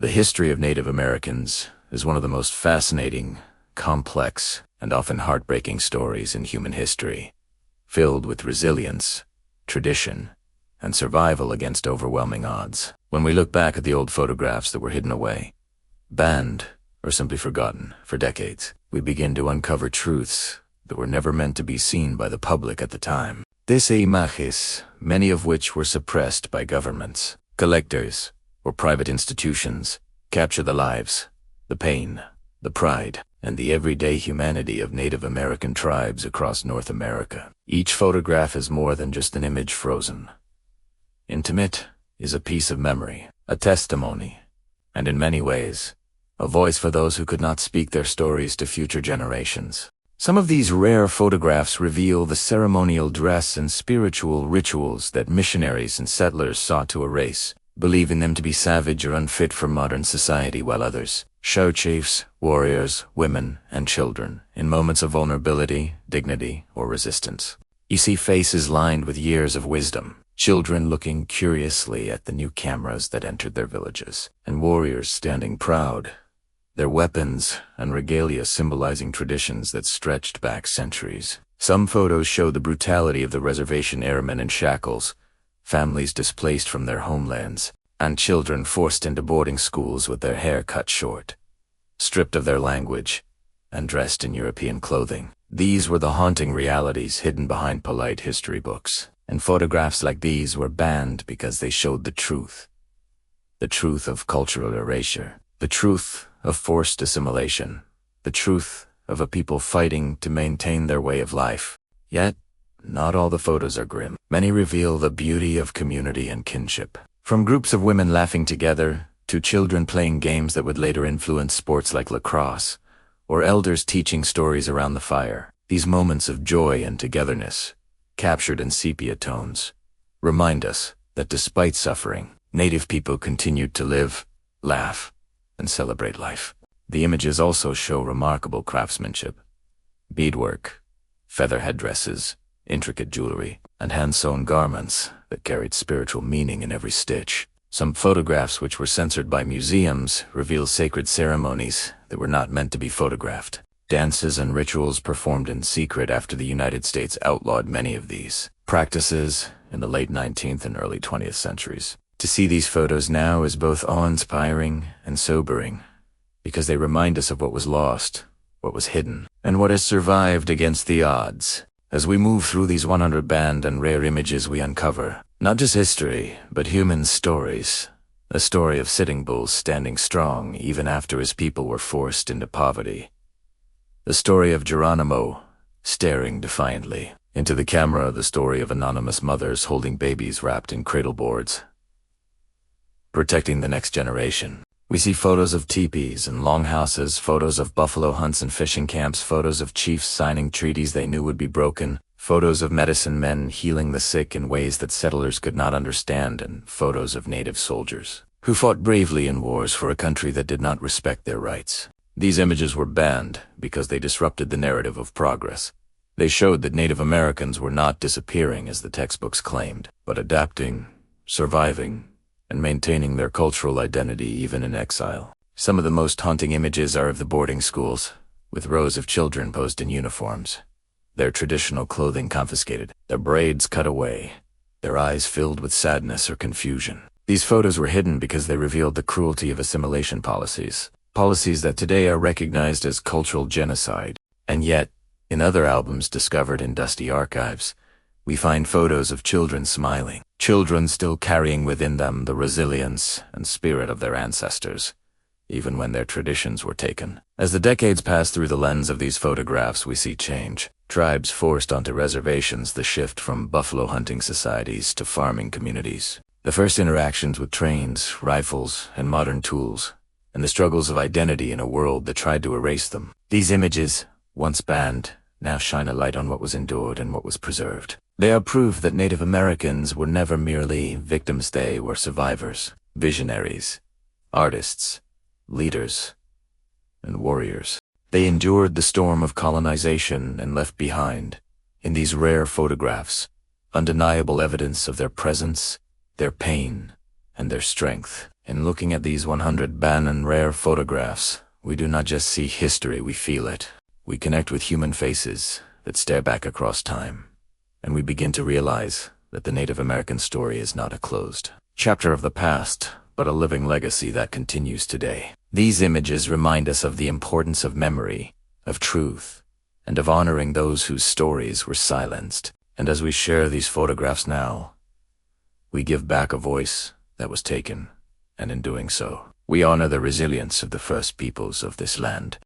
The history of Native Americans is one of the most fascinating, complex, and often heartbreaking stories in human history, filled with resilience, tradition, and survival against overwhelming odds. When we look back at the old photographs that were hidden away, banned, or simply forgotten for decades, we begin to uncover truths that were never meant to be seen by the public at the time. These images, many of which were suppressed by governments, collectors, or private institutions, capture the lives, the pain, the pride, and the everyday humanity of Native American tribes across North America. Each photograph is more than just an image frozen. Intimate is a piece of memory, a testimony, and in many ways, a voice for those who could not speak their stories to future generations. Some of these rare photographs reveal the ceremonial dress and spiritual rituals that missionaries and settlers sought to erase, believing them to be savage or unfit for modern society, while others show chiefs, warriors, women, and children in moments of vulnerability, dignity, or resistance. You see faces lined with years of wisdom, children looking curiously at the new cameras that entered their villages, and warriors standing proud, their weapons and regalia symbolizing traditions that stretched back centuries. Some photos show the brutality of the reservation airmen in shackles, families displaced from their homelands, and children forced into boarding schools with their hair cut short, stripped of their language, and dressed in European clothing. These were the haunting realities hidden behind polite history books, and photographs like these were banned because they showed the truth of cultural erasure, the truth of forced assimilation, the truth of a people fighting to maintain their way of life. Yet, not all the photos are grim. Many reveal the beauty of community and kinship. From groups of women laughing together, to children playing games that would later influence sports like lacrosse, or elders teaching stories around the fire, these moments of joy and togetherness, captured in sepia tones, remind us that despite suffering, Native people continued to live, laugh, and celebrate life. The images also show remarkable craftsmanship, beadwork, feather headdresses, intricate jewelry, and hand-sewn garments that carried spiritual meaning in every stitch. Some photographs which were censored by museums reveal sacred ceremonies that were not meant to be photographed. Dances and rituals performed in secret after the United States outlawed many of these practices in the late 19th and early 20th centuries. To see these photos now is both awe-inspiring and sobering, because they remind us of what was lost, what was hidden, and what has survived against the odds. As we move through these 100 banned and rare images, we uncover not just history, but human stories. A story of Sitting Bull standing strong even after his people were forced into poverty. The story of Geronimo staring defiantly into the camera, the story of anonymous mothers holding babies wrapped in cradle boards, protecting the next generation. We see photos of teepees and longhouses, photos of buffalo hunts and fishing camps, photos of chiefs signing treaties they knew would be broken, photos of medicine men healing the sick in ways that settlers could not understand, and photos of Native soldiers who fought bravely in wars for a country that did not respect their rights. These images were banned because they disrupted the narrative of progress. They showed that Native Americans were not disappearing as the textbooks claimed, but adapting, surviving, and maintaining their cultural identity even in exile. Some of the most haunting images are of the boarding schools, with rows of children posed in uniforms, their traditional clothing confiscated, their braids cut away, their eyes filled with sadness or confusion. These photos were hidden because they revealed the cruelty of assimilation policies that today are recognized as cultural genocide. And yet, in other albums discovered in dusty archives, we find photos of children smiling, children still carrying within them the resilience and spirit of their ancestors, even when their traditions were taken. As the decades pass through the lens of these photographs, we see change. Tribes forced onto reservations, the shift from buffalo hunting societies to farming communities, the first interactions with trains, rifles, and modern tools, and the struggles of identity in a world that tried to erase them. These images, once banned, now shine a light on what was endured and what was preserved. They are proof that Native Americans were never merely victims. They were survivors, visionaries, artists, leaders, and warriors. They endured the storm of colonization and left behind, in these rare photographs, undeniable evidence of their presence, their pain, and their strength. In looking at these 100 and rare photographs, we do not just see history, we feel it. We connect with human faces that stare back across time, and we begin to realize that the Native American story is not a closed chapter of the past, but a living legacy that continues today. These images remind us of the importance of memory, of truth, and of honoring those whose stories were silenced. And as we share these photographs now, we give back a voice that was taken, and in doing so, we honor the resilience of the first peoples of this land.